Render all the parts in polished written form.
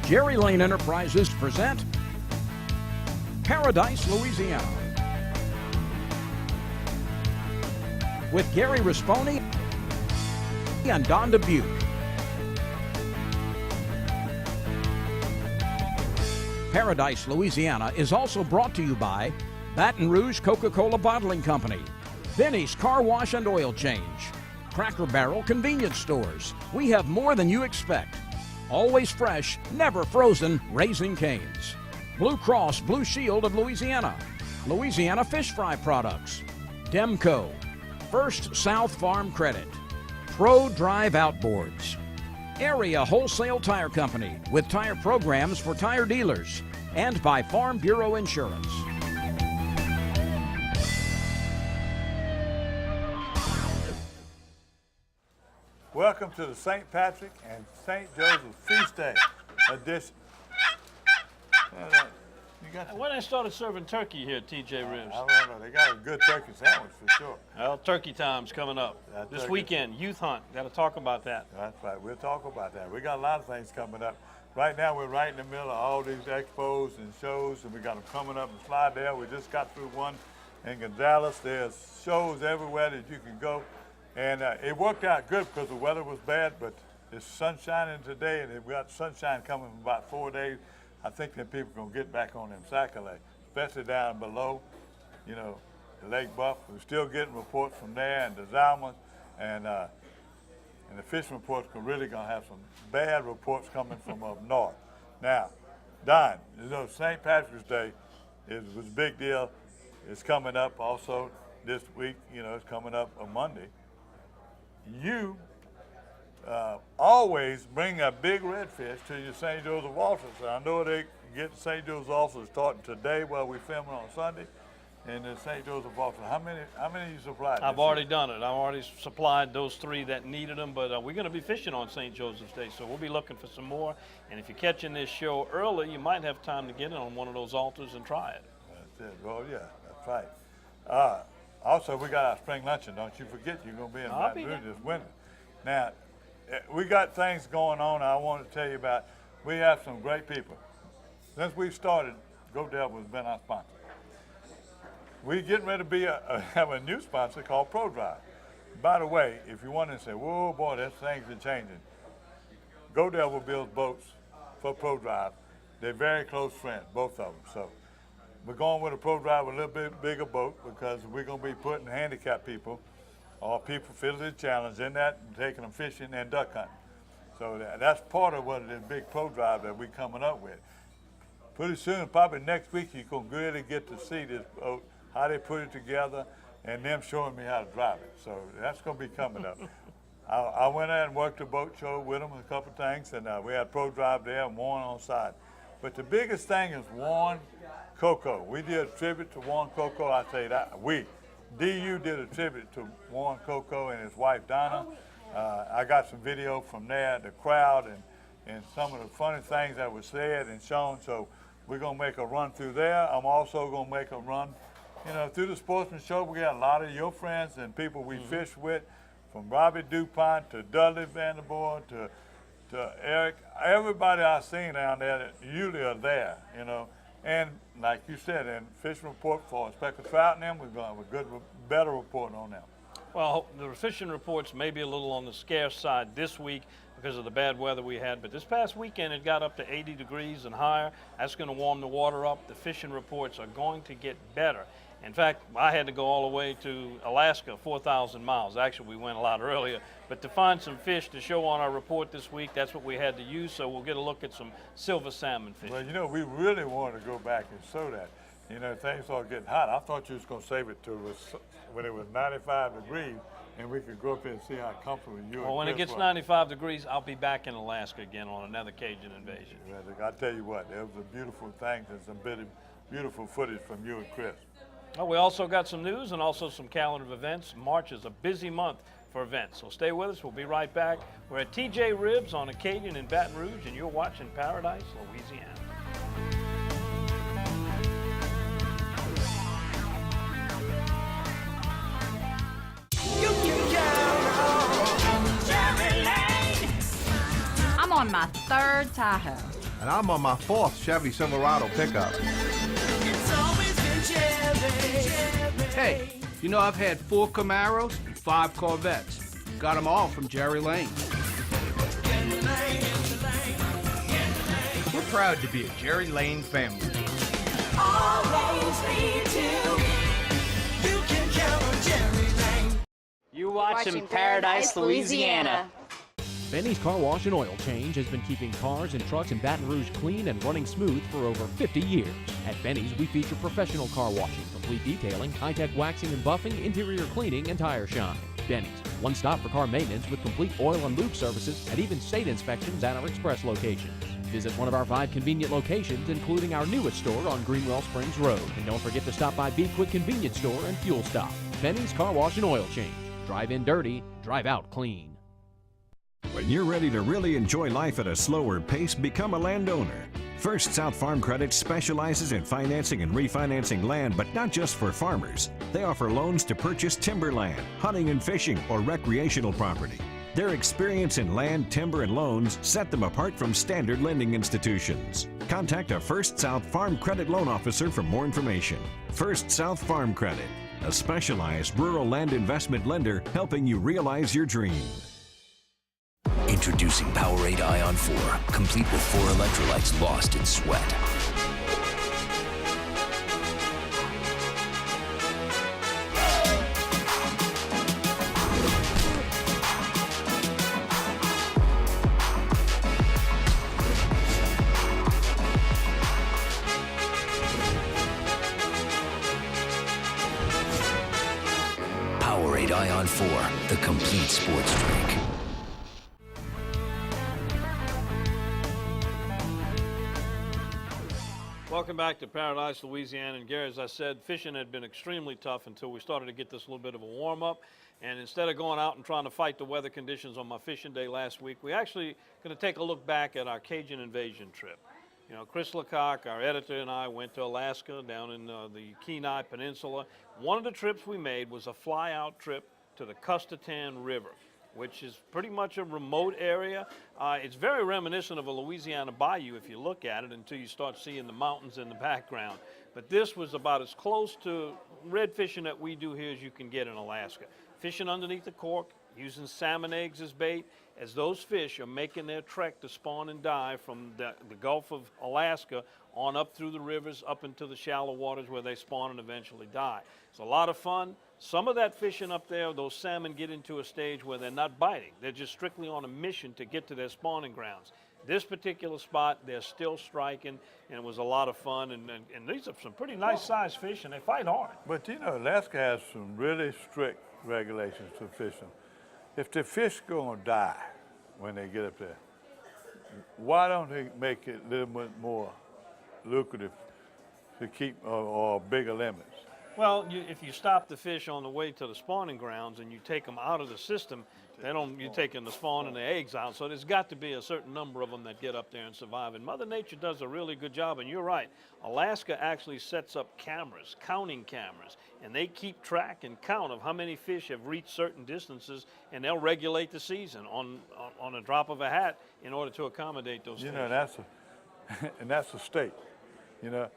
Jerry Lane Enterprises present Paradise, Louisiana, with Gary Risponi and Don Dubuque. Paradise, Louisiana is also brought to you by Baton Rouge Coca-Cola Bottling Company, Benny's Car Wash and Oil Change, Cracker Barrel Convenience Stores. We have more than you expect. Always fresh, never frozen Raising Cane's. Blue Cross Blue Shield of Louisiana, Louisiana Fish Fry Products, Demco, First South Farm Credit, Pro Drive Outboards, Area Wholesale Tire Company with tire programs for tire dealers, and by Farm Bureau Insurance. Welcome to the St. Patrick and St. Joseph Feast Day edition. When they started serving turkey here at TJ Ribs? I don't know. They got a good turkey sandwich for sure. Well, turkey time's coming up. This weekend, youth hunt. Got to talk about that. That's right. We'll talk about that. We got a lot of things coming up. Right now, we're right in the middle of all these expos and shows, and we got them coming up in Slidell. We just got through one in Gonzales. There's shows everywhere that you can go. And it worked out good because the weather was bad, but it's sun shining today, and we got sunshine coming for about 4 days. I think that people are going to get back on them Saturday, especially down below, you know, the Lake Buff. We're still getting reports from there and the Zalmans, and the fishing reports are really going to have some bad reports coming from up north. Now, Don, you know, St. Patrick's Day was a big deal. It's coming up also this week. You know, it's coming up on Monday. You always bring a big redfish to your St. Joseph office. I know they get St. Joseph office starting today while we're filming on Sunday in the St. Joseph office. How many you supplied? I've already done it. I've already supplied those 3 that needed them, but we're going to be fishing on St. Joseph's Day, so we'll be looking for some more. And if you're catching this show early, you might have time to get it on one of those altars and try it. That's it. Well, yeah, that's right. Also, we got our spring luncheon. Don't you forget, you're going to be in Baton Rouge this winter. Now, we got things going on I want to tell you about. We have some great people. Since we started, Go Devil has been our sponsor. We're getting ready to have a new sponsor called Pro Drive. By the way, if you want to say, whoa, boy, those things are changing. Go Devil builds boats for Pro Drive. They're very close friends, both of them. So we're going with a Pro Drive with a little bit bigger boat because we're going to be putting handicapped people or people physically challenged in that and taking them fishing and duck hunting. So that's part of what this big Pro Drive that we're coming up with. Pretty soon, probably next week, you're going to really get to see this boat, how they put it together, and them showing me how to drive it. So that's going to be coming up. I went there and worked the boat show with them, a couple of things, and we had Pro Drive there and Warren on side. But the biggest thing is Warren Coco. We did a tribute to Warren Coco. I say that DU did a tribute to Warren Coco and his wife Donna. I got some video from there, the crowd, and some of the funny things that were said and shown. So we're gonna make a run through there. I'm also gonna make a run, you know, through the Sportsman Show. We got a lot of your friends and people we fish with, from Robbie DuPont to Dudley Vanderboer to Eric. Everybody I've seen down there that usually are there, you know. And like you said, in fishing report for Inspector Trout and them, we're going to have a better report on them. Well, the fishing reports may be a little on the scarce side this week because of the bad weather we had, but this past weekend it got up to 80 degrees and higher. That's going to warm the water up. The fishing reports are going to get better. In fact, I had to go all the way to Alaska, 4,000 miles. Actually, we went a lot earlier. But to find some fish to show on our report this week, that's what we had to use. So we'll get a look at some silver salmon fish. Well, you know, we really wanted to go back and show that. You know, things started getting hot. I thought you was going to save it to when it was 95 degrees, and we could go up there and see how comfortable you Well, when it gets 95 degrees, I'll be back in Alaska again on another Cajun invasion. I tell you what, there was a beautiful things and some beautiful footage from you and Chris. Oh, we also got some news and also some calendar of events. March is a busy month for events, so stay with us. We'll be right back. We're at TJ Ribs on Acadian in Baton Rouge, and you're watching Paradise, Louisiana. I'm on my 3rd Tahoe. and I'm on my 4th Chevy Silverado pickup. It's always been Chevy. Hey, you know I've had 4 Camaros and 5 Corvettes. Got them all from Jerry Lane. We're proud to be a Jerry Lane family. Always lead to. You can count on Jerry Lane. You're watching Paradise, Louisiana. Benny's Car Wash and Oil Change has been keeping cars and trucks in Baton Rouge clean and running smooth for over 50 years. At Benny's, we feature professional car washing, complete detailing, high-tech waxing and buffing, interior cleaning, and tire shine. Benny's, one stop for car maintenance with complete oil and lube services and even state inspections at our express locations. Visit one of our 5 convenient locations, including our newest store on Greenwell Springs Road. And don't forget to stop by Be Quick Convenience Store and Fuel Stop. Benny's Car Wash and Oil Change. Drive in dirty, drive out clean. When you're ready to really enjoy life at a slower pace, become a landowner. First South Farm Credit specializes in financing and refinancing land, but not just for farmers. They offer loans to purchase timberland, hunting and fishing, or recreational property. Their experience in land, timber, and loans set them apart from standard lending institutions. Contact a First South Farm Credit loan officer for more information. First South Farm Credit, a specialized rural land investment lender helping you realize your dream. Introducing Powerade Ion 4, complete with 4 electrolytes lost in sweat. Powerade Ion 4, the complete sports drink. Welcome back to Paradise, Louisiana. And Gary, as I said, fishing had been extremely tough until we started to get this little bit of a warm-up. And instead of going out and trying to fight the weather conditions on my fishing day last week, we actually going to take a look back at our Cajun invasion trip. You know, Chris Lecoq, our editor, and I went to Alaska, down in the Kenai Peninsula. One of the trips we made was a fly-out trip to the Custatan River, which is pretty much a remote area. It's very reminiscent of a Louisiana bayou if you look at it until you start seeing the mountains in the background. But this was about as close to red fishing that we do here as you can get in Alaska. Fishing underneath the cork, using salmon eggs as bait, as those fish are making their trek to spawn and die from the Gulf of Alaska on up through the rivers, up into the shallow waters where they spawn and eventually die. It's a lot of fun. Some of that fishing up there, those salmon get into a stage where they're not biting. They're just strictly on a mission to get to their spawning grounds. This particular spot, they're still striking, and it was a lot of fun. And these are some pretty nice sized fish, and they fight hard. But you know, Alaska has some really strict regulations for fishing. If the fish going to die when they get up there, why don't they make it a little bit more lucrative to keep or bigger limits? Well, if you stop the fish on the way to the spawning grounds and you take them out of the system, you're taking the spawn and the eggs out. So there's got to be a certain number of them that get up there and survive. And Mother Nature does a really good job. And you're right, Alaska actually sets up cameras, counting cameras, and they keep track and count of how many fish have reached certain distances, and they'll regulate the season on a drop of a hat in order to accommodate those fish. You know, that's a state. You know,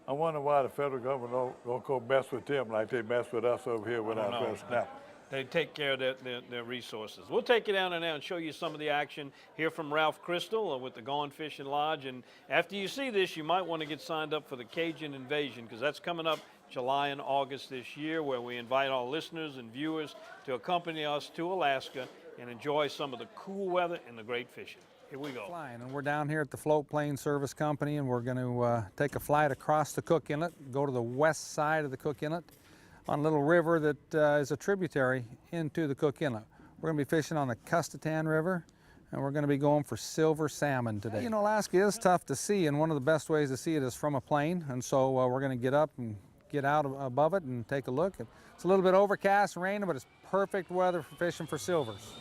I wonder why the federal government don't go mess with them like they mess with us over here with our first snap. They take care of their resources. We'll take you down there now and show you some of the action. Hear from Ralph Crystal with the Gone Fishing Lodge. And after you see this, you might want to get signed up for the Cajun Invasion, because that's coming up July and August this year, where we invite our listeners and viewers to accompany us to Alaska and enjoy some of the cool weather and the great fishing. Here we go. Flying, and we're down here at the Float Plane Service Company, and we're going to take a flight across the Cook Inlet, go to the west side of the Cook Inlet on a little river that is a tributary into the Cook Inlet. We're going to be fishing on the Custatan River, and we're going to be going for silver salmon today. You know, Alaska is tough to see, and one of the best ways to see it is from a plane, and so we're going to get up and get out above it and take a look. It's a little bit overcast and raining, but it's perfect weather for fishing for silvers.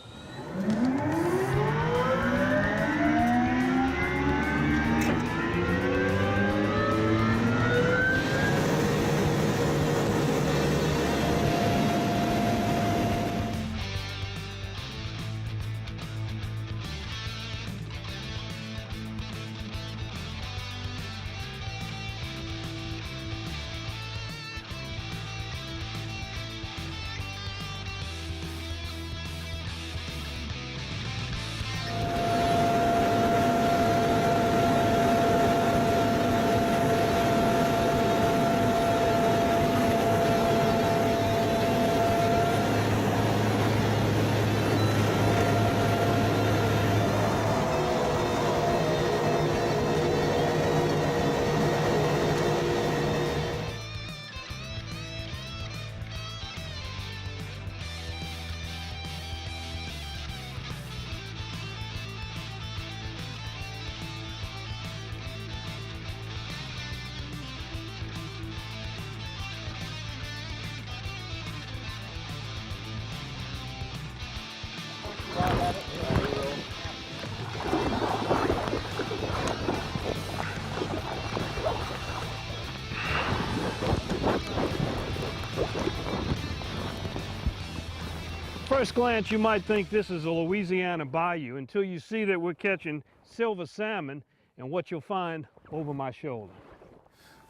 first glance, you might think this is a Louisiana bayou until you see that we're catching silver salmon and what you'll find over my shoulder.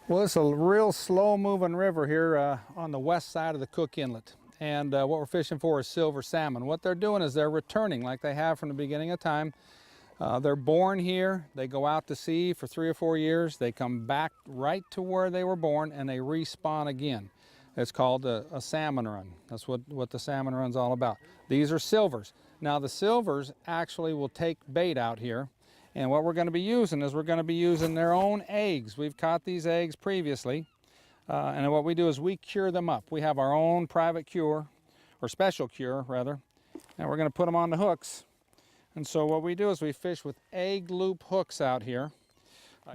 Well, it's a real slow-moving river here on the west side of the Cook Inlet. And what we're fishing for is silver salmon. What they're doing is they're returning like they have from the beginning of time. They're born here, they go out to sea for 3 or 4 years, they come back right to where they were born, and they respawn again. It's called a salmon run. That's what the salmon run's all about. These are silvers. Now the silvers actually will take bait out here, and what we're going to be using is we're going to be using their own eggs. We've caught these eggs previously, and what we do is we cure them up. We have our own private cure, or special cure rather, and we're going to put them on the hooks. And so what we do is we fish with egg loop hooks out here,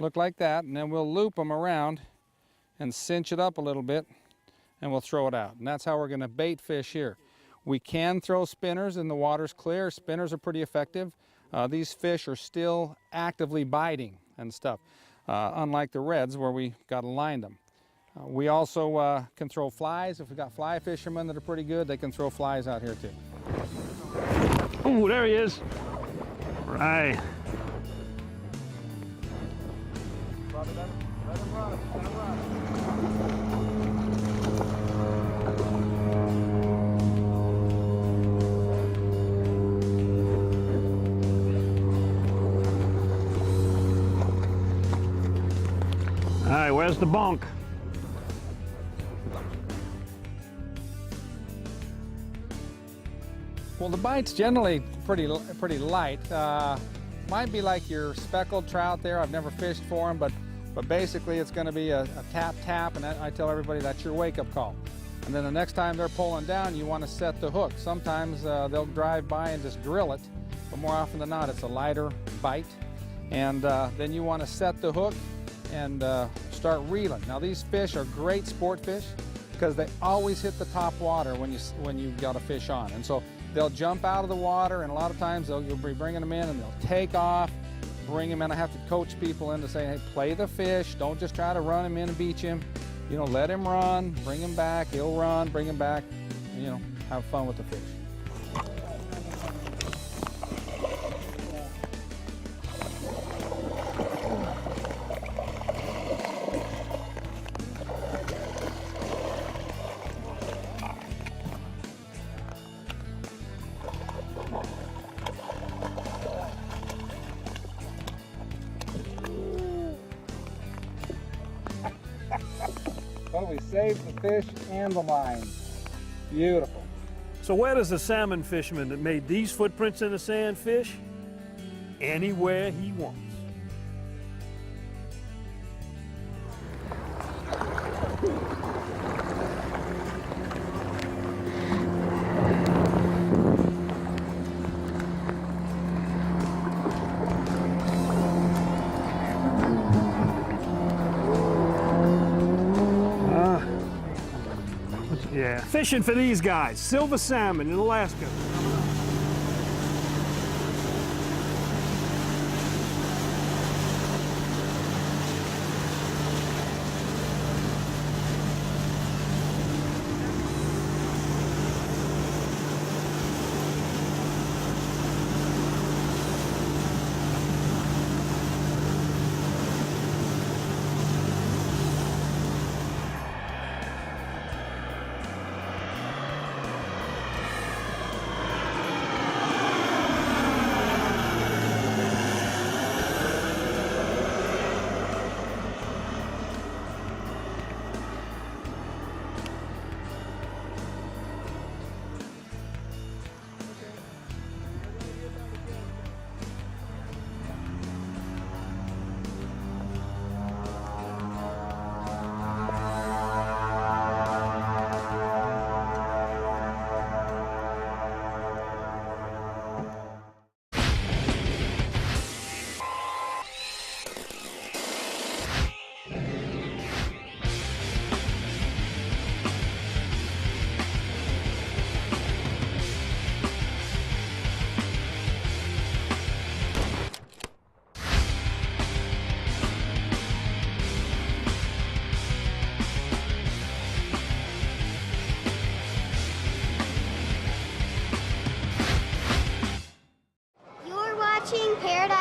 look like that, and then we'll loop them around and cinch it up a little bit, and we'll throw it out. And that's how we're going to bait fish here. We can throw spinners and the water's clear. Spinners are pretty effective. These fish are still actively biting and stuff, unlike the reds where we got to line them. We also can throw flies. If we've got fly fishermen that are pretty good, they can throw flies out here too. Oh, there he is. Right. All right, where's the bunk? Well, the bite's generally pretty light. Might be like your speckled trout there. I've never fished for them, but basically it's going to be a tap, and I tell everybody that's your wake-up call. And then the next time they're pulling down, you want to set the hook. Sometimes they'll drive by and just drill it, but more often than not, it's a lighter bite. And then you want to set the hook and start reeling. Now these fish are great sport fish because they always hit the top water when you've got a fish on. And so they'll jump out of the water, and a lot of times you'll be bringing them in and they'll take off, bring them in. I have to coach people into saying, hey, play the fish. Don't just try to run him in and beach him. You know, let him run, bring him back. He'll run, bring him back. You know, have fun with the fish. Well, we saved the fish and the line. Beautiful. So where does the salmon fisherman that made these footprints in the sand fish? Anywhere he wants. Yeah, fishing for these guys, silver salmon in Alaska.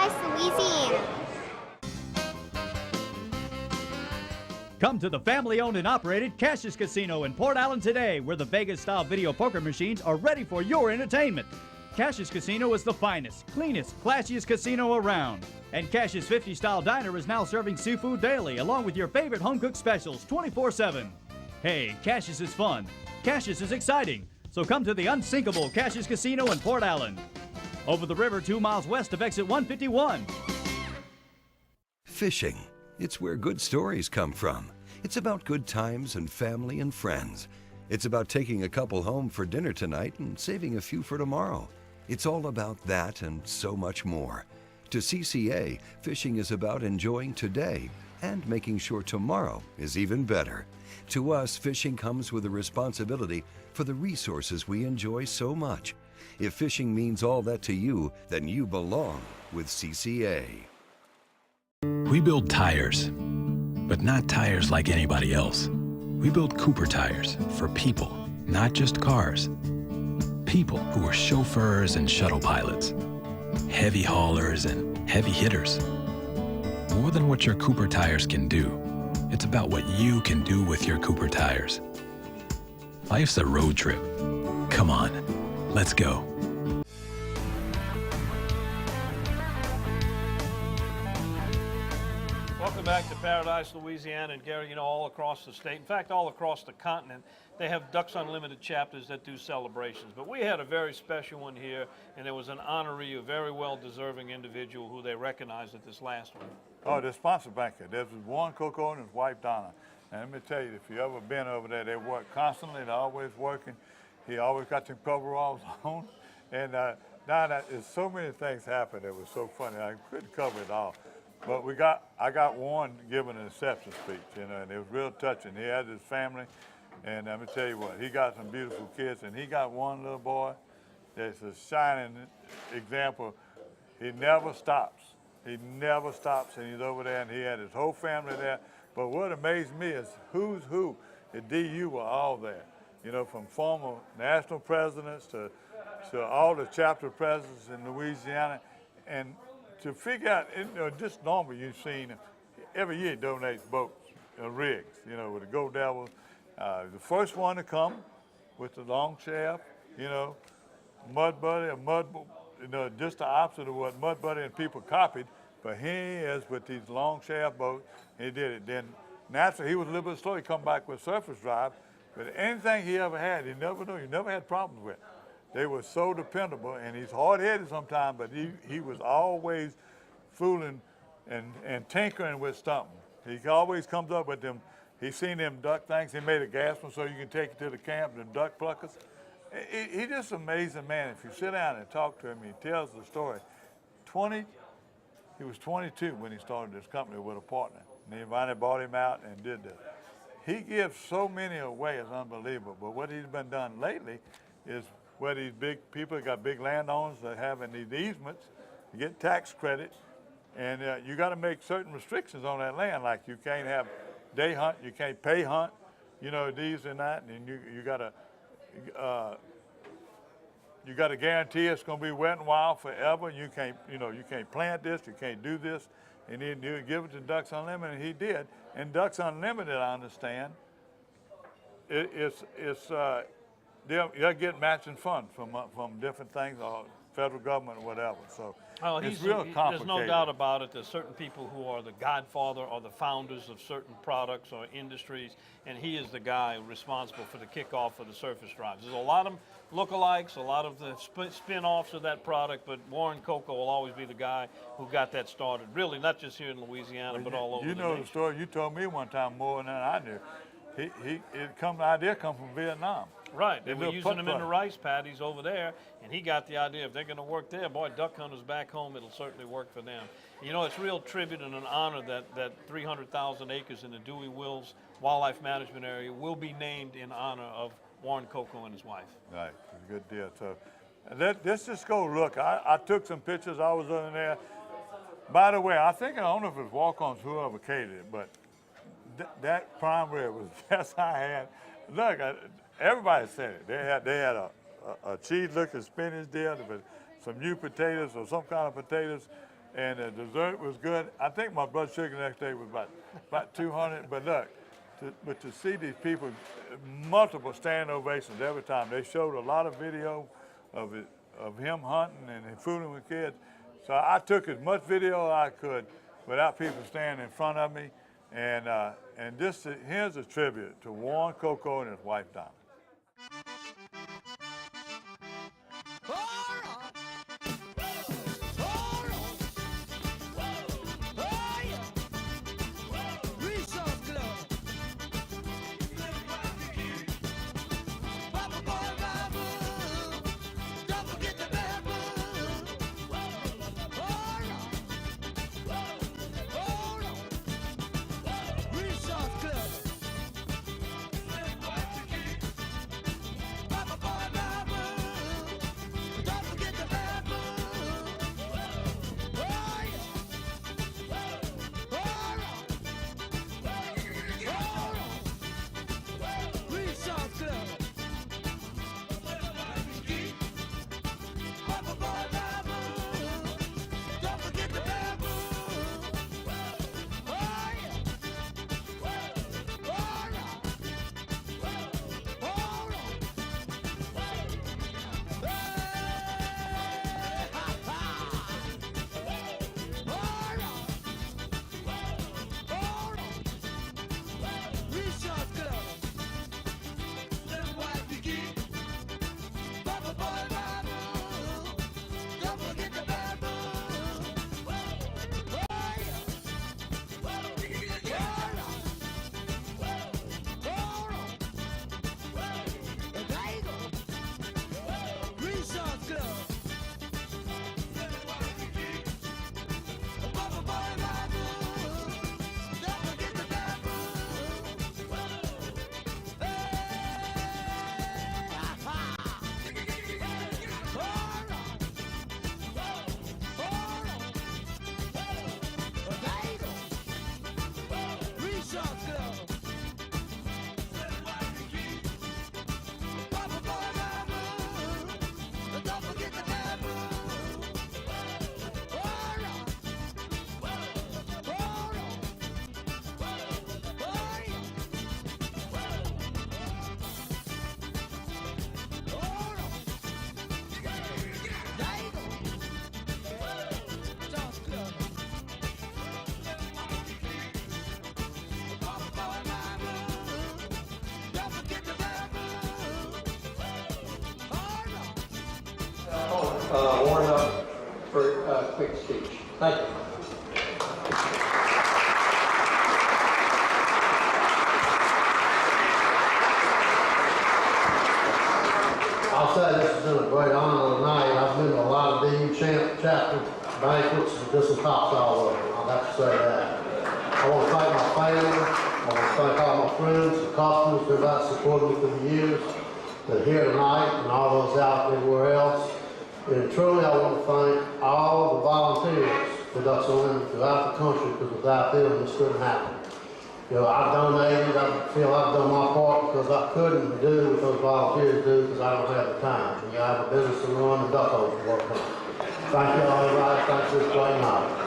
Paradise, Louisiana. Come to the family-owned and operated Cassius Casino in Port Allen today, where the Vegas-style video poker machines are ready for your entertainment. Cassius Casino is the finest, cleanest, classiest casino around. And Cassius 50-style diner is now serving seafood daily, along with your favorite home-cooked specials 24/7. Hey, Cassius is fun. Cassius is exciting. So come to the unsinkable Cassius Casino in Port Allen. Over the river 2 miles west of exit 151. Fishing. It's where good stories come from. It's about good times and family and friends. It's about taking a couple home for dinner tonight and saving a few for tomorrow. It's all about that and so much more. To CCA, fishing is about enjoying today and making sure tomorrow is even better. To us, fishing comes with a responsibility for the resources we enjoy so much. If fishing means all that to you, then you belong with CCA. We build tires, but not tires like anybody else. We build Cooper tires for people, not just cars. People who are chauffeurs and shuttle pilots, heavy haulers and heavy hitters. More than what your Cooper tires can do, it's about what you can do with your Cooper tires. Life's a road trip. Come on, let's go. Welcome back to Paradise, Louisiana, and Gary, you know, all across the state, in fact, all across the continent, they have Ducks Unlimited chapters that do celebrations. But we had a very special one here, and there was an honoree, a very well-deserving individual who they recognized at this last one. Oh, the sponsor banker. There's Warren Coco and his wife, Donna. And let me tell you, if you ever been over there, they work constantly. They're always working. He always got them coveralls on. And Donna, there's so many things happened that was so funny. I couldn't cover it all. But I got Warren giving an acceptance speech, you know, and it was real touching. He had his family, and let me tell you what, he got some beautiful kids, and he got one little boy that's a shining example. He never stops. He never stops, and he's over there, and he had his whole family there. But what amazed me is who's who at DU were all there, you know, from former national presidents to all the chapter presidents in Louisiana, and to figure out, you know, just normally you've seen every year he donates boats, rigs, you know, with the Go Devils. The first one to come with the long shaft, you know, Mud Buddy, you know, just the opposite of what Mud Buddy and people copied, but he is with these long shaft boats. He did it. Then naturally he was a little bit slow. He come back with surface drive, but anything he ever had, he never had problems with. They were so dependable, and he's hard-headed sometimes, but he was always fooling and tinkering with something. He always comes up with them. He's seen them duck things. He made a gas one so you can take it to the camp, the duck pluckers. He's just an amazing man. If you sit down and talk to him, he tells the story. He was 22 when he started this company with a partner, and he finally bought him out and did this. He gives so many away, it's unbelievable. But what he's been done lately is where these big people got big landowners that having these easements, you get tax credit, and you got to make certain restrictions on that land, like you can't have day hunt, you can't pay hunt, you know, these and that, and you got to guarantee it's going to be wet and wild forever. You can't plant this, you can't do this, and then you give it to Ducks Unlimited, and he did. And Ducks Unlimited, I understand, they'll get matching funds from different things, or federal government or whatever. So it's real complicated. There's no doubt about it. There's certain people who are the godfather or the founders of certain products or industries, and he is the guy responsible for the kickoff of the surface drives. There's a lot of lookalikes, a lot of the spin-offs of that product, but Warren Coco will always be the guy who got that started, really, not just here in Louisiana, but all over the nation. You know the story. You told me one time more than I knew. The idea come from Vietnam. Right, they were using them in the rice paddies over there, and he got the idea if they're going to work there, boy, duck hunters back home, it'll certainly work for them. You know, it's real tribute and an honor that 300,000 acres in the Dewey Wills Wildlife Management Area will be named in honor of Warren Coco and his wife. Right, it's a good deal. So let's just go look. I took some pictures. I was in there. By the way, I don't know if it was walk-ons, whoever catered it, but that prime rib was the best I had. Look, everybody said it. They had a cheese-looking spinach deal with some new potatoes or some kind of potatoes. and the dessert was good. I think my blood sugar the next day was about 200. But look, to see these people, multiple standing ovations every time. They showed a lot of video of him hunting and fooling with kids. So I took as much video as I could without people standing in front of me. And here's a tribute to Warren Coco and his wife Donna. Warren up for a quick speech. Thank you. I'll say this has been a great honor tonight. I've been to a lot of DU chapter banquets, and this one tops all of them. I'll have to say that. I want to thank my family. I want to thank all my friends and customers who have supported me through the years, that are here tonight, and all those out everywhere else. And truly, I want to thank all the volunteers that got so in throughout the country, because without them, this couldn't happen. You know, I've donated. I feel I've done my part because I couldn't do what those volunteers do because I don't have the time. You know, I have a business to run and duck holes to work on. Thank you all, everybody. Thanks for this great night.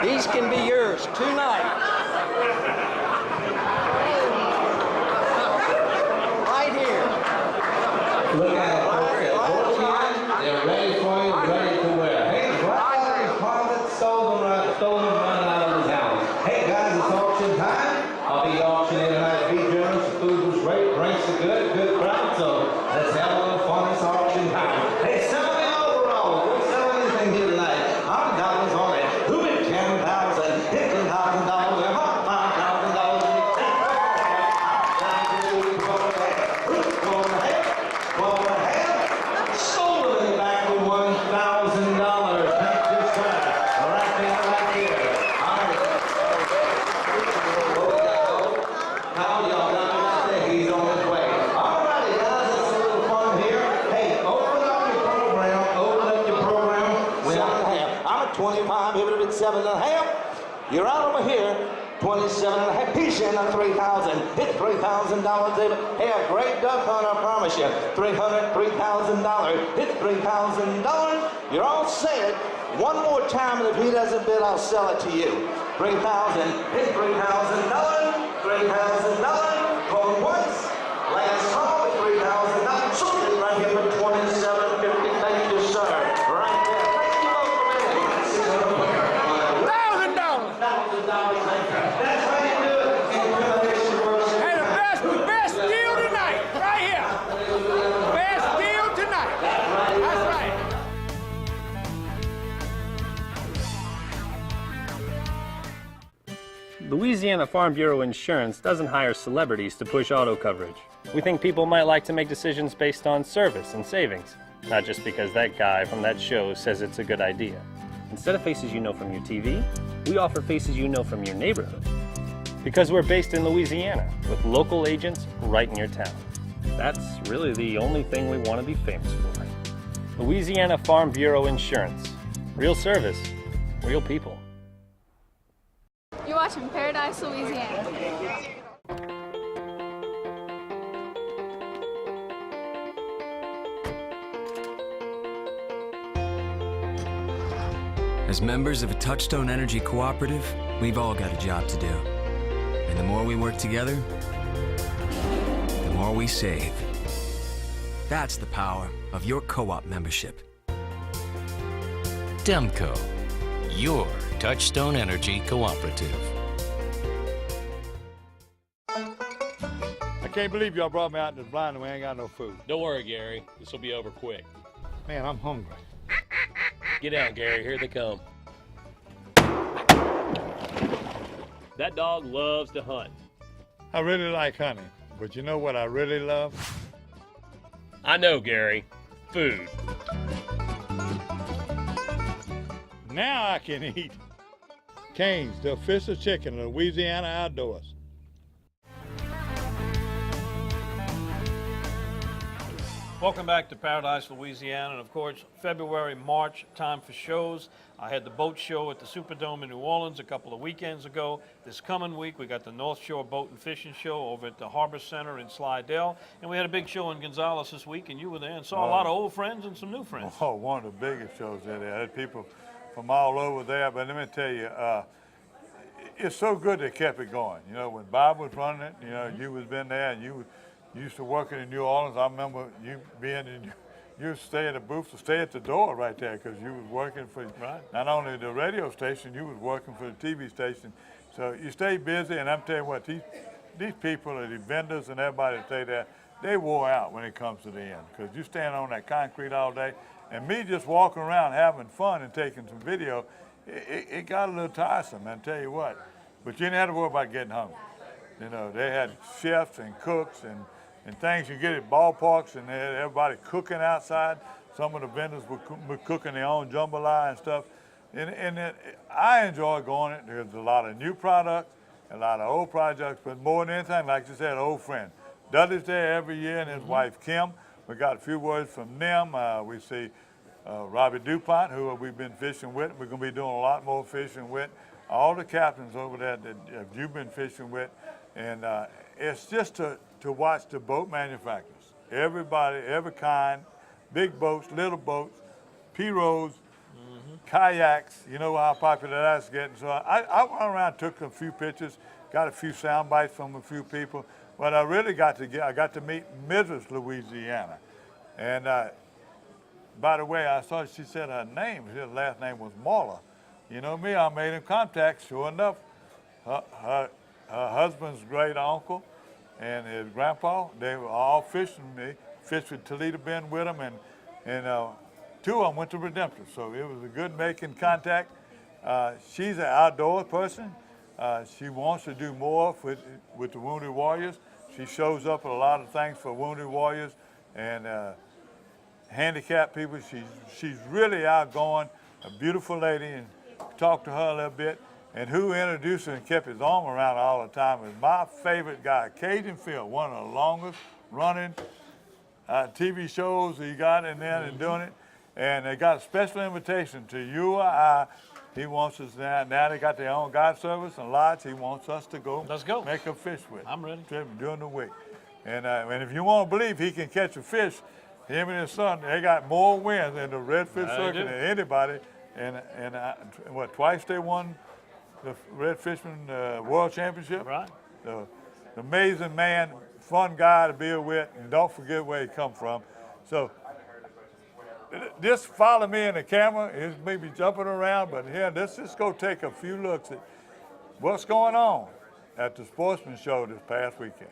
These can be yours tonight. Right here. Look at it. They're ready for you, ready to wear. Hey, Brian, Harlan stole them right out of his house. Hey, guys, it's auction time. I'll be auctioning tonight. Be generous. The food was great. Drinks are good crowd. So let's have a little fun. It's auction time. Hey, sell me overall. Don't sell anything here tonight. $100 on it. Who bid $10,000? $15,000. $5,000. 27 and a half. You're out over here. 27 and a half. He's in on 3,000. Hit $3,000, David. Hey, a great duck hunt, I promise you. $300,000. Hit $3,000. You're all set. One more time, and if he doesn't bid, I'll sell it to you. 3,000. Hit $3,000. $3,000. Going once. Last call at $3,000. Sold it right here for $27.50. Thank you, sir. Right there. Thank you both for minute. $1,000. That's how you do it. Hey, the best deal tonight, right here. Best deal tonight. That's right. Louisiana Farm Bureau Insurance doesn't hire celebrities to push auto coverage. We think people might like to make decisions based on service and savings, not just because that guy from that show says it's a good idea. Instead of faces you know from your TV, we offer faces you know from your neighborhood. Because we're based in Louisiana, with local agents right in your town. That's really the only thing we want to be famous for. Louisiana Farm Bureau Insurance. Real service, real people. You're watching Paradise, Louisiana. As members of a Touchstone Energy cooperative, we've all got a job to do. And the more we work together, the more we save. That's the power of your co-op membership. Demco, your Touchstone Energy Cooperative. I can't believe y'all brought me out in the blind and we ain't got no food. Don't worry, Gary. This will be over quick. Man, I'm hungry. Get out, Gary. Here they come. That dog loves to hunt. I really like hunting, but you know what I really love? I know, Gary. Food. Now I can eat. Cane's, the official chicken of Louisiana Outdoors. Welcome back to Paradise, Louisiana, and of course, February, March, time for shows. I had the boat show at the Superdome in New Orleans a couple of weekends ago. This coming week, we got the North Shore Boat and Fishing Show over at the Harbor Center in Slidell, and we had a big show in Gonzales this week, and you were there and saw a lot of old friends and some new friends. Oh, one of the biggest shows there. I had people from all over there, but let me tell you, it's so good they kept it going. You know, when Bob was running it, you know, you was been there and you used to working in New Orleans. I remember you being in, you stay in the booth to stay at the door right there because you was working for not only the radio station, you was working for the TV station. So you stay busy, and I'm telling you what, these people, the vendors and everybody that stay there, they wore out when it comes to the end because you stand on that concrete all day. And me just walking around having fun and taking some video, it got a little tiresome, man, tell you what. But you didn't have to worry about getting hungry. You know, they had chefs and cooks and things you get at ballparks, and they had everybody cooking outside. Some of the vendors were cooking their own jambalaya and stuff. I enjoy going it. There's a lot of new products, a lot of old projects, but more than anything, like you said, an old friend. Dudley's there every year, and his wife, Kim. We got a few words from them. We see Robbie DuPont, who we've been fishing with. We're going to be doing a lot more fishing with. All the captains over there that you've been fishing with. And it's just to watch the boat manufacturers. Everybody, every kind, big boats, little boats, pirogues, kayaks. You know how popular that's getting. So I went around, took a few pictures, got a few sound bites from a few people. But I really got to meet Mrs. Louisiana. And by the way, I saw she said her name, her last name was Marla. You know me, I made him contact. Sure enough, her husband's great uncle and his grandpa, they were all fishing. They fished with Toledo Bend with them, and two of them went to Redemption. So it was a good making contact. She's an outdoor person. She wants to do more with the Wounded Warriors. She shows up at a lot of things for Wounded Warriors and handicapped people. She's really outgoing, a beautiful lady, and talked to her a little bit. And who introduced her and kept his arm around her all the time is my favorite guy, Cajun Phil, one of the longest running TV shows he got in there and doing it. And they got a special invitation to you or I He wants us now they got their own guide service and lodge. He wants us to go. Let's go. Make a fish with. I'm ready. Trip during the week. And if you want to believe he can catch a fish, him and his son, they got more wins in the redfish circuit than anybody. And twice they won the Red Fisherman World Championship. Right. The amazing man, fun guy to be with, and don't forget where he come from. So just follow me in the camera. He's maybe jumping around, but here, let's just go take a few looks at what's going on at the Sportsman Show this past weekend.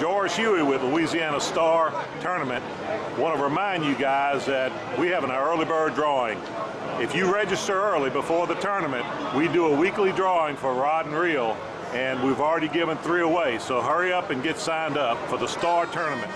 George Huey with Louisiana Star Tournament. Want to remind you guys that we have an early bird drawing. If you register early before the tournament, we do a weekly drawing for rod and reel, and we've already given 3 away, so hurry up and get signed up for the Star Tournament.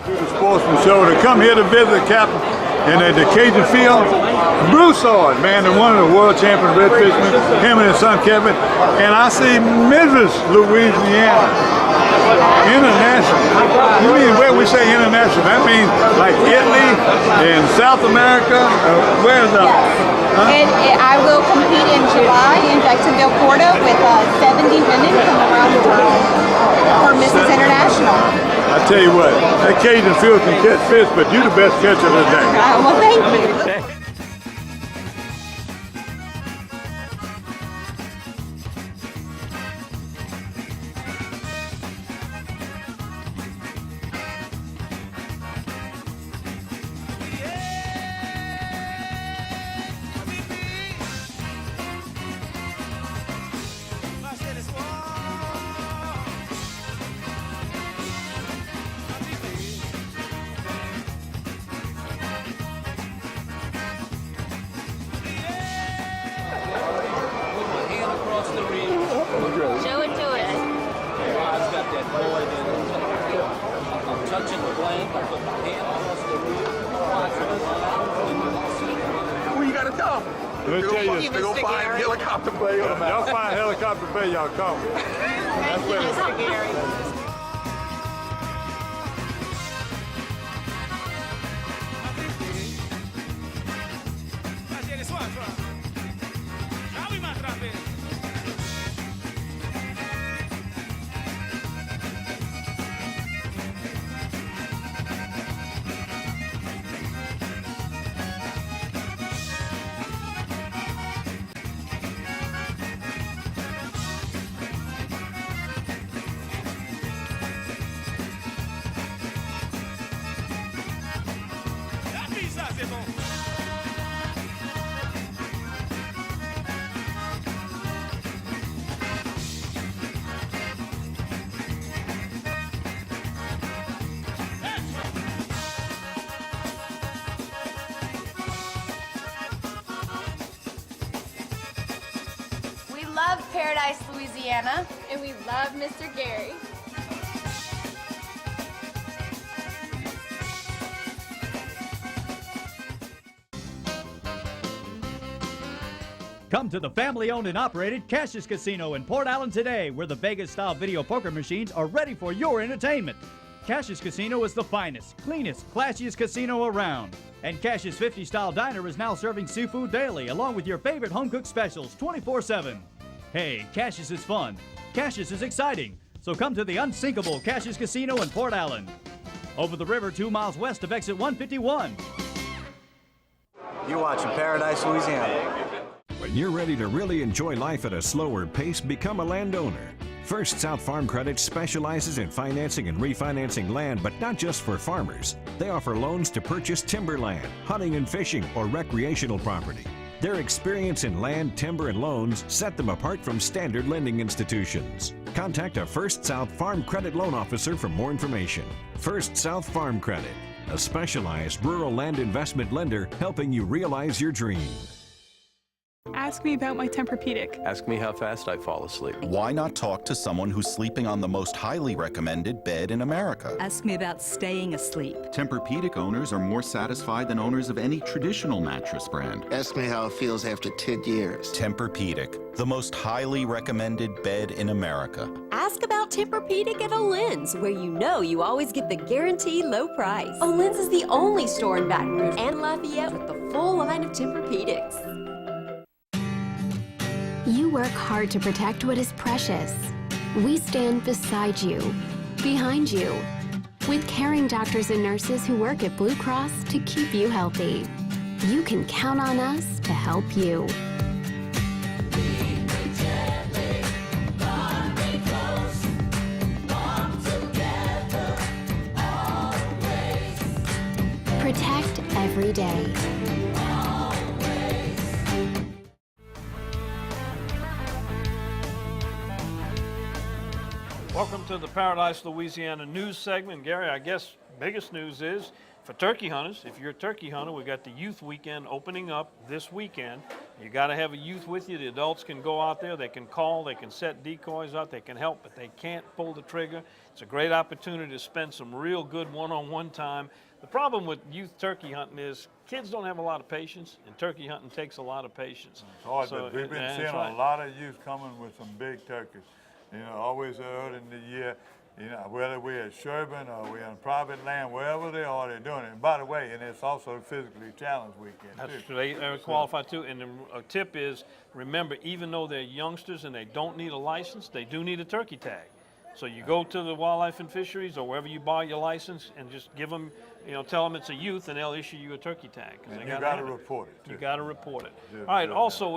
The Sportsman Show to come here to visit Captain in the Cajun Field. Broussard, man, and one of the world champion red fishermen, him and his son Kevin. And I see Mrs. Louisiana International. You mean where we say international? That means like Italy and South America. Where's the I will compete in July in Jacksonville, Florida with 70 women from around the world for Mrs. International. I tell you what, that Cajun field can catch fish, but you're the best catcher of the day. Well, thank you. Show it to us. I've got that boy there. I'm touching the blank. I put my hand across the roof. Where you gotta come? Let me tell you, go find helicopter bay. Y'all find helicopter bay, y'all come. That's where Mr. Gary. We love Paradise, Louisiana. And we love Mr. Gary. Come to the family-owned and operated Cassius Casino in Port Allen today, where the Vegas-style video poker machines are ready for your entertainment. Cassius Casino is the finest, cleanest, classiest casino around. And Cassius 50-style diner is now serving seafood daily, along with your favorite home-cooked specials 24/7. Hey, Cassius is fun. Cassius is exciting. So come to the unsinkable Cassius Casino in Port Allen. Over the river 2 miles west of exit 151. You're watching Paradise, Louisiana. When you're ready to really enjoy life at a slower pace, become a landowner. First South Farm Credit specializes in financing and refinancing land, but not just for farmers. They offer loans to purchase timberland, hunting and fishing, or recreational property. Their experience in land, timber, and loans set them apart from standard lending institutions. Contact a First South Farm Credit loan officer for more information. First South Farm Credit, a specialized rural land investment lender helping you realize your dream. Ask me about my Tempur-Pedic. Ask me how fast I fall asleep. Why not talk to someone who's sleeping on the most highly recommended bed in America? Ask me about staying asleep. Tempur-Pedic owners are more satisfied than owners of any traditional mattress brand. Ask me how it feels after 10 years. Tempur-Pedic, the most highly recommended bed in America. Ask about Tempur-Pedic at O'Lynn's, where you know you always get the guaranteed low price. O'Lynn's is the only store in Baton Rouge and Lafayette with the full line of Tempur-Pedics. You work hard to protect what is precious. We stand beside you, behind you, with caring doctors and nurses who work at Blue Cross to keep you healthy. You can count on us to help you. Protect every day. Welcome to the Paradise, Louisiana news segment. Gary, I guess biggest news is for turkey hunters. If you're a turkey hunter, we got the youth weekend opening up this weekend. You got to have a youth with you. The adults can go out there. They can call. They can set decoys out. They can help, but they can't pull the trigger. It's a great opportunity to spend some real good one-on-one time. The problem with youth turkey hunting is kids don't have a lot of patience, and turkey hunting takes a lot of patience. It's hard, but we've been seeing a lot of youth coming with some big turkeys. You know, always early in the year. You know, whether we're at Sherburne or we're on private land, wherever they are, they're doing it. And by the way, and it's also a physically challenged weekend, That's too. true. They qualify too. And a tip is, remember, even though they're youngsters and they don't need a license, they do need a turkey tag. So you go to the Wildlife and Fisheries or wherever you buy your license and just give them, you know, tell them it's a youth and they'll issue you a turkey tag. And you got to report it, too. You got to report it. Yeah, All right, yeah, also,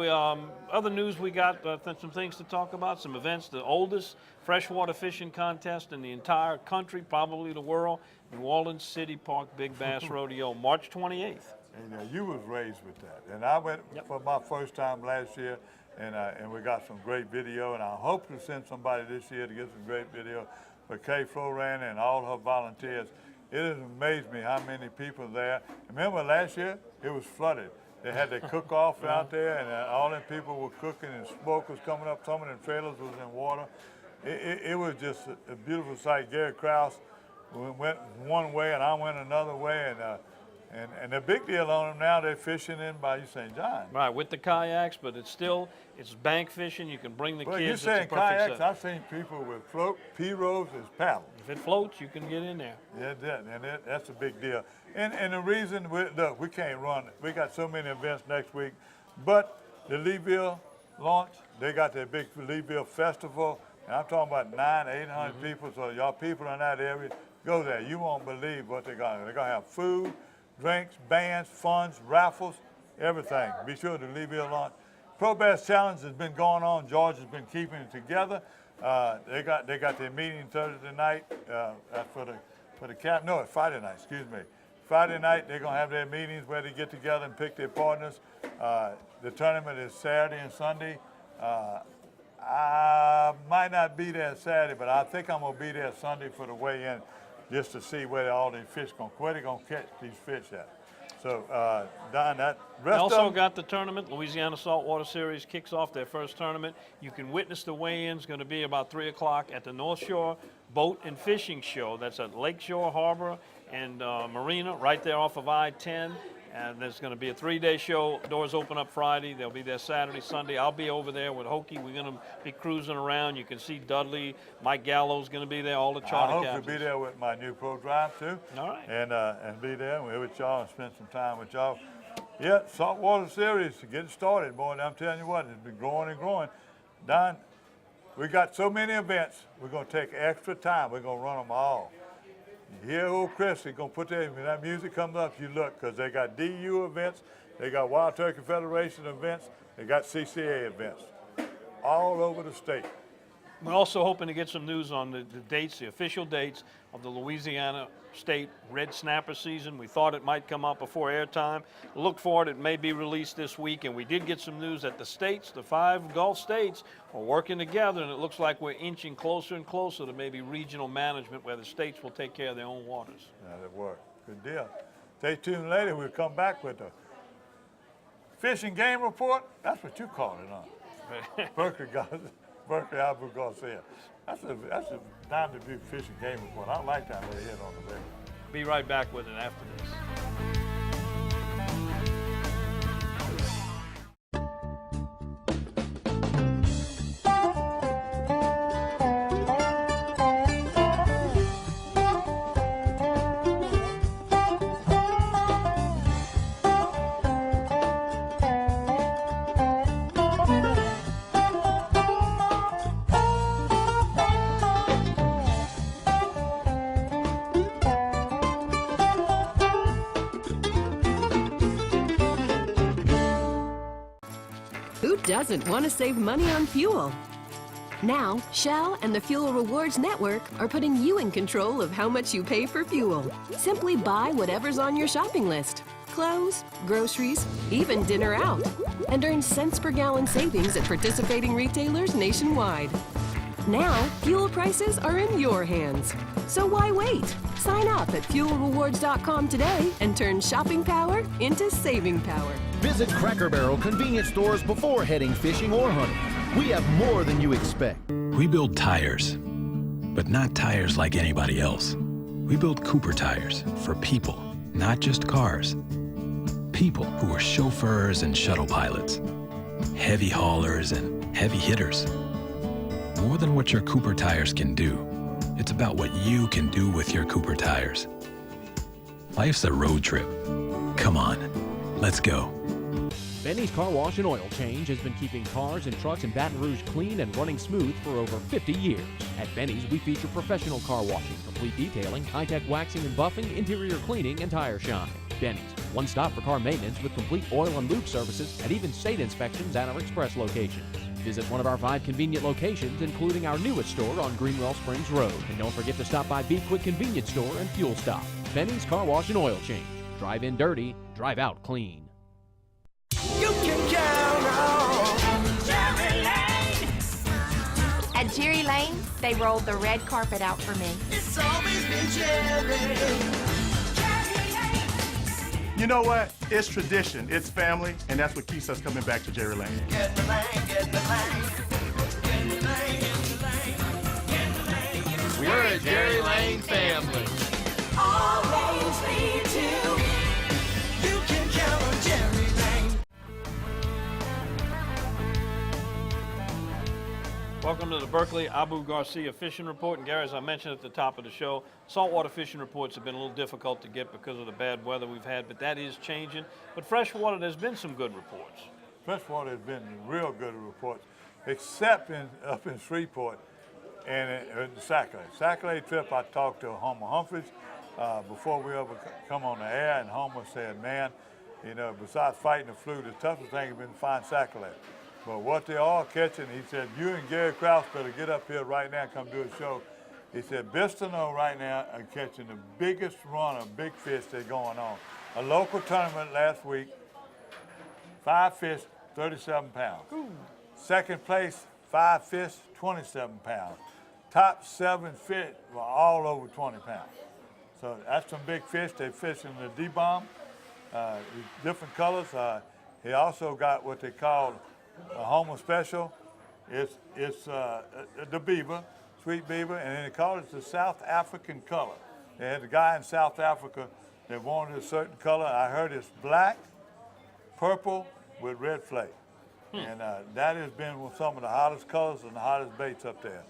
other news we got, some things to talk about, some events. The oldest freshwater fishing contest in the entire country, probably the world, New Orleans City Park Big Bass Rodeo, March 28th. And you was raised with that. And I went for my first time last year, and we got some great video, and I hope to send somebody this year to get some great video for Kay Floran and all her volunteers. It has amazed me how many people there. Remember last year, it was flooded. They had their cook-off out there, and all them people were cooking, and smoke was coming up. Some of them trailers was in water. It was just a beautiful sight. Gary Krause went one way, and I went another way, and the big deal on them now, they're fishing in Bayou St. John. Right, with the kayaks, but it's bank fishing. You can bring the Well, kids. you're saying it's a perfect kayaks, set. I've seen people with float, pirogues as paddles. If it floats, you can get in there. Yeah, that's a big deal. And the reason, look, we can't run. We got so many events next week, but the Leeville launch, they got their big Leeville festival, and I'm talking about 800 people, so y'all people in that area, go there. You won't believe what they're going to do. They're going to have food, drinks, bands, funds, raffles, everything. Be sure to Leeville launch. Pro Bass Challenge has been going on. George has been keeping it together. They got their meeting Thursday night for the camp. No, it's Friday night. Excuse me. Friday night they're gonna have their meetings where they get together and pick their partners. The tournament is Saturday and Sunday. I might not be there Saturday, but I think I'm gonna be there Sunday for the weigh-in, just to see where all these fish where they're gonna catch these fish at. So, Don, that We rest also of got the tournament. Louisiana Saltwater Series kicks off their first tournament. You can witness the weigh-ins. Going to be about 3 o'clock at the North Shore Boat and Fishing Show. That's at Lakeshore Harbor and Marina, right there off of I-10. And there's going to be a 3-day show. Doors open up Friday. They'll be there Saturday, Sunday. I'll be over there with Hokie. We're going to be cruising around. You can see Dudley. Mike Gallo's going to be there, all the charter captains. I hope to be there with my new Pro Drive, too. All right. And be there with y'all and spend some time with y'all. Yeah, Saltwater Series, to get it started, boy, I'm telling you what, it's been growing and growing. Don, we got so many events, we're going to take extra time. We're going to run them all. You hear old Chris, he's going to put that, when that music comes up, you look, because they got DU events, they got Wild Turkey Federation events, they got CCA events, all over the state. We're also hoping to get some news on the dates, the official dates of the Louisiana State Red Snapper season. We thought it might come out before airtime. Look for it. It may be released this week. And we did get some news that the states, the 5 Gulf states, are working together, and it looks like we're inching closer and closer to maybe regional management where the states will take care of their own waters. That'll work. Good deal. Stay tuned later. We'll come back with the fishing game report. That's what you call it, huh? Berkeley Albert Garcia. That's a time to do fishing game report. I like that little hit on the baby. Be right back with it after this. Who doesn't want to save money on fuel? Now, Shell and the Fuel Rewards Network are putting you in control of how much you pay for fuel. Simply buy whatever's on your shopping list. Clothes, groceries, even dinner out. And earn cents per gallon savings at participating retailers nationwide. Now, fuel prices are in your hands. So why wait? Sign up at fuelrewards.com today and turn shopping power into saving power. Visit Cracker Barrel convenience stores before heading fishing or hunting. We have more than you expect. We build tires, but not tires like anybody else. We build Cooper tires for people, not just cars. People who are chauffeurs and shuttle pilots, heavy haulers and heavy hitters. More than what your Cooper tires can do It's about what you can do with your Cooper tires. Life's a road trip. Come on, let's go. Benny's Car Wash and Oil Change has been keeping cars and trucks in Baton Rouge clean and running smooth for over 50 years. At Benny's, we feature professional car washing, complete detailing, high-tech waxing and buffing, interior cleaning, and tire shine. Benny's, one stop for car maintenance with complete oil and lube services and even state inspections at our express locations. Visit one of our 5 convenient locations, including our newest store on Greenwell Springs Road. And don't forget to stop by Be Quick Convenience Store and Fuel Stop. Benny's Car Wash and Oil Change. Drive in dirty, drive out clean. You can count on Jerry Lane. At Jerry Lane, they rolled the red carpet out for me. It's always been Jerry. You know what? It's tradition, it's family, and that's what keeps us coming back to Jerry Lane. Get in the lane, get in the lane. Get in the lane, get in the lane. Get in the lane, get in the lane. We're a Jerry Lane family. All lanes lead to. You can count on Jerry Lane. Welcome to the Berkeley Abu Garcia Fishing Report. And Gary, as I mentioned at the top of the show, saltwater fishing reports have been a little difficult to get because of the bad weather we've had, but that is changing. But freshwater, there's been some good reports. Freshwater has been real good reports, except up in Shreveport and the Sac-A-Lait trip. I talked to Homer Humphreys before we ever come on the air, and Homer said, man, you know, besides fighting the flu, the toughest thing has been to find Sac-A-Lait. But what they're all catching, he said, you and Gary Krause better get up here right now and come do a show. He said, Bistineau right now are catching the biggest run of big fish that's going on. A local tournament last week, 5 fish, 37 pounds. Ooh. Second place, 5 fish, 27 pounds. Top 7 fish were all over 20 pounds. So that's some big fish. They fish in the D-bomb, different colors. He also got what they call a Homer special. It's the beaver, sweet beaver, and then they call it the South African color. They had a guy in South Africa that wanted a certain color. I heard it's black, purple with red flake. And that has been some of the hottest colors and the hottest baits up there.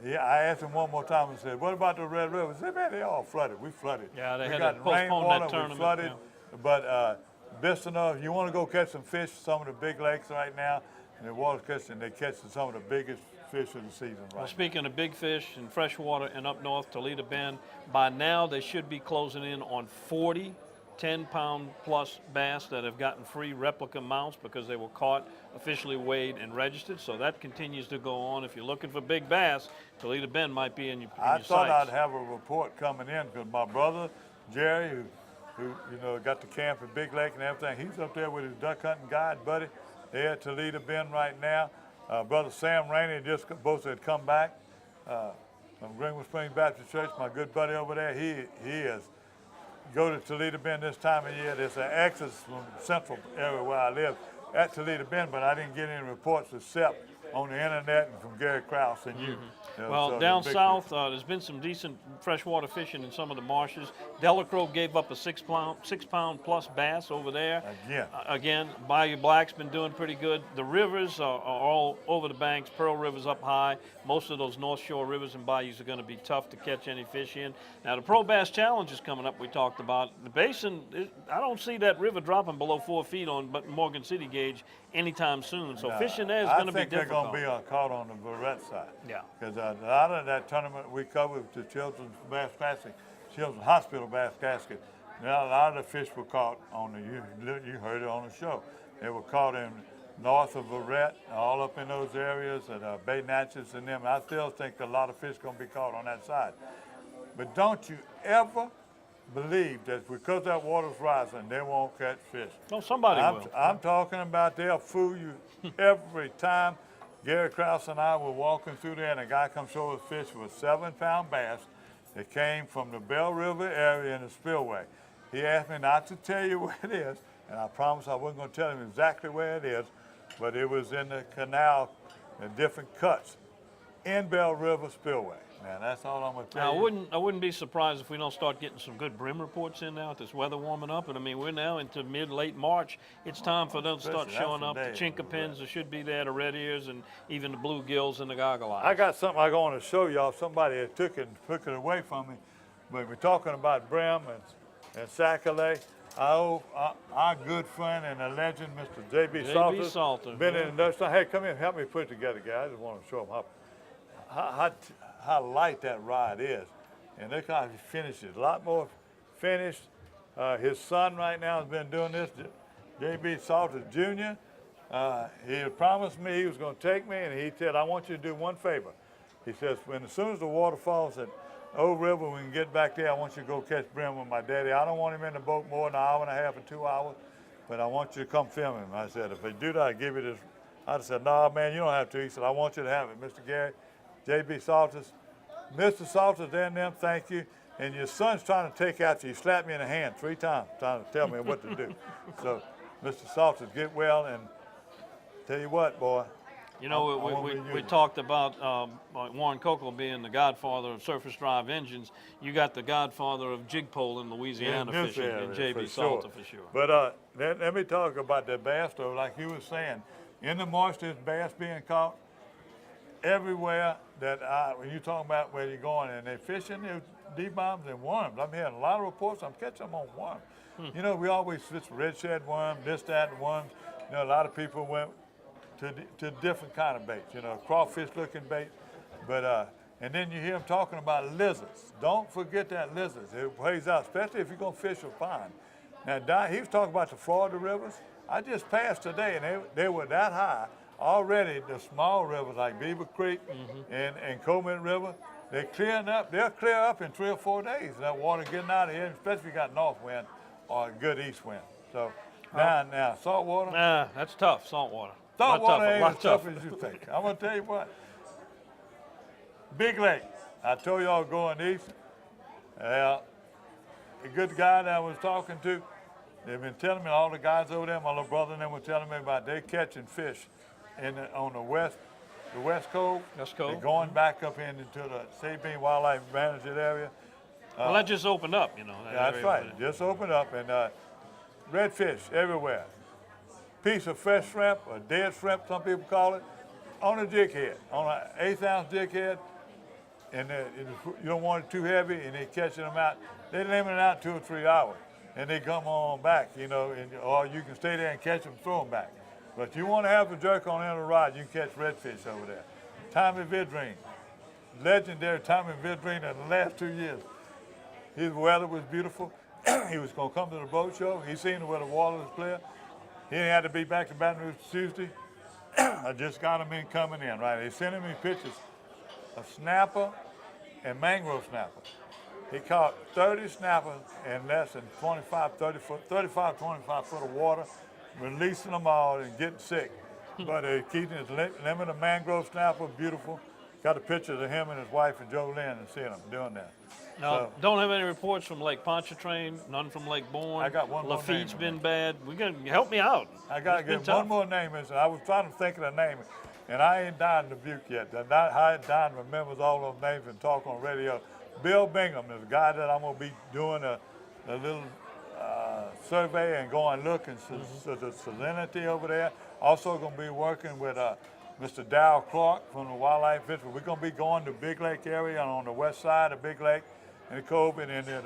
Yeah, I asked him one more time and said, what about the Red River? He said, man, they all flooded. We flooded. Yeah, they we had got to postpone that tournament. We flooded. Yeah. But Bistineau, if you want to go catch some fish, some of the big lakes right now, and the water catching, they're catching some of the biggest fish of the season right Well, speaking of big fish and freshwater and up north, Toledo Bend, by now they should be closing in on 40 10-pound plus bass that have gotten free replica mounts because they were caught, officially weighed, and registered. So that continues to go on. If you're looking for big bass, Toledo Bend might be in your I thought sights. I'd have a report coming in because my brother, Jerry, who you know, got the camp at Big Lake and everything, he's up there with his duck hunting guide buddy. They're at Toledo Bend right now. Brother Sam Rainey just both had come back from Greenwood Springs Baptist Church. My good buddy over there, he is. Go to Toledo Bend this time of year. There's an exodus from central area where I live at Toledo Bend, but I didn't get any reports except on the internet and from Gary Krause and you. Well, so down south, there's been some decent freshwater fishing in some of the marshes. Delacroix gave up a 6-pound plus bass over there. Again, Bayou Black's been doing pretty good. The rivers are all over the banks. Pearl River's up high. Most of those North Shore rivers and bayous are going to be tough to catch any fish in. Now, the Pro Bass Challenge is coming up, we talked about. The basin, I don't see that river dropping below 4 feet on Morgan City gauge anytime soon. So fishing there is going to be difficult. I think they're going to be caught on the Barrett side. Yeah. Because a lot of that tournament we covered the Children's Bass Casket, Children's Hospital Bass Casket. Now, a lot of the fish were caught on you heard it on the show. They were caught in north of Barrett, all up in those areas, at Bay Natchez and them. I still think a lot of fish going to be caught on that side. But don't you ever believe that because that water's rising, they won't catch fish. No, somebody will. I'm talking about they'll fool you every time. Gary Krause and I were walking through there, and a guy comes over with fish with a 7-pound bass that came from the Bell River area in the spillway. He asked me not to tell you where it is, and I promised I wasn't going to tell him exactly where it is, but it was in the canal in different cuts in Bell River Spillway. man. That's all I'm gonna tell Now, you. I wouldn't be surprised if we don't start getting some good brim reports in now with this weather warming up. And I mean, we're now into late March. It's time for them to start Especially showing up. The after days, chinkapins that should be there, the red ears, and even the bluegills and the goggle eyes. I got something I want to show y'all. Somebody had took it away from me. But we're talking about brim and sac-a-lait. I owe our good friend and a legend, Mr. J.B. Salter. Salter. Been in the industry. Hey, come here, help me put it together, guys. I just want to show them how light that rod is. And look how he finishes. A lot more finished. His son right now has been doing this, J.B. Salter Jr. He had promised me he was going to take me, and he said, I want you to do one favor. He says, as soon as the water falls at Old River, we can get back there. I want you to go catch brim with my daddy. I don't want him in the boat more than an hour and a half or 2 hours, but I want you to come film him. I said, if they do that, I'll give you this. I said, no, man, you don't have to. He said, I want you to have it. Mr. Gary, J.B. Salters, Mr. Salters and them, thank you. And your son's trying to take out you. He slapped me in the hand 3 times trying to tell me what to do. So, Mr. Salters, get well, and tell you what, boy. You know, we talked about Warren Coco being the godfather of surface drive engines. You got the godfather of jig pole in Louisiana fishing, and J.B. Salter for sure. But let me talk about the bass, though. Like you were saying, in the marsh, there's bass being caught everywhere when you talk about where you're going, and they're fishing, there's D-bombs and worms. I'm hearing a lot of reports. I'm catching them on worms. You know, we always fish red shed worm, this, that, and worms. You know, a lot of people went to different kind of baits, you know, crawfish-looking bait. But and then you hear them talking about lizards. Don't forget that lizards. It plays out, especially if you're gonna fish a pond. Now, Don, he was talking about the Florida rivers. I just passed today, and they were that high already. The small rivers like Beaver Creek and Coleman River, they're clearing up. They'll clear up in 3 or 4 days. That water getting out of here, especially if you got north wind or a good east wind. So now salt water. Nah, that's tough. Salt water. Salt water ain't as tough as you think. I'm gonna tell you what. Big Lake. I told y'all going east. A good guy that I was talking to, they've been telling me, all the guys over there, my little brother and them were telling me about they catching fish on the west coast. West coast. They're going back up into the Sabine Wildlife Managed area. Well, that just opened up, you know. That's right. Just opened up, and redfish everywhere. Piece of fresh shrimp, or dead shrimp, some people call it, on a jig head, on an 1/8 ounce jig head, and you don't want it too heavy, and they're catching them out. They limit it out 2 or 3 hours, and they come on back, you know, or you can stay there and catch them, throw them back. But you want to have a jerk on the end of the rod, you can catch redfish over there. Tommy Vidrine, legendary Tommy Vidrine in the last 2 years. His weather was beautiful. He was going to come to the boat show. He seen where the water was clear. He didn't have to be back to Baton Rouge Tuesday. I just got him in coming in, right? They sending me pictures of snapper and mangrove snapper. He caught 30 snappers in less than 25 foot of water, releasing them all and getting sick. But keeping his limit of mangrove snapper, beautiful. Got a picture of him and his wife and Joe Lynn and seeing them doing that. No, don't have any reports from Lake Pontchartrain, none from Lake Bourne. I got one more Lafitte's name. been bad. We're going to help me out. I got to get one more name. I was trying to think of the name, and I ain't dying to Dubuque yet. I ain't dying remembers all those names and talk on radio. Bill Bingham is a guy that I'm going to be doing a little survey and go and look and see the salinity over there. Also going to be working with Mr. Dow Clark from the Wildlife Fishery. We're going to be going to Big Lake area and on the west side of Big Lake and the Cove and then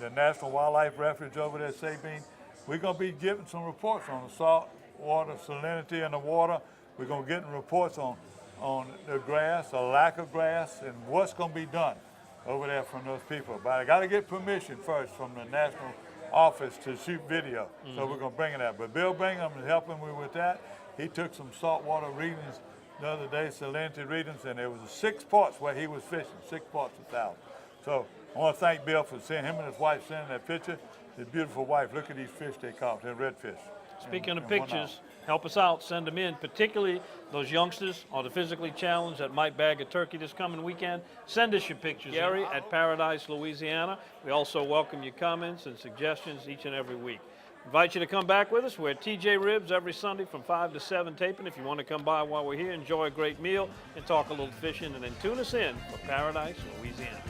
the National Wildlife Refuge over there, Sabine. We're going to be getting some reports on the salt water salinity in the water. We're going to get reports on the grass, the lack of grass, and what's going to be done over there from those people. But I got to get permission first from the National Office to shoot video. So we're going to bring it out. But Bill Bingham is helping me with that. He took some saltwater readings the other day, salinity readings, and there was 6 parts where he was fishing, 6 parts per 1,000. So I want to thank Bill for seeing him and his wife sending that picture. His beautiful wife, look at these fish they caught, they're redfish. Speaking of pictures, help us out, send them in, particularly those youngsters or the physically challenged that might bag a turkey this coming weekend. Send us your pictures, Gary, at Paradise, Louisiana. We also welcome your comments and suggestions each and every week. Invite you to come back with us. We're at TJ Ribs every Sunday from 5 to 7 taping. If you want to come by while we're here, enjoy a great meal and talk a little fishing, and then tune us in for Paradise, Louisiana.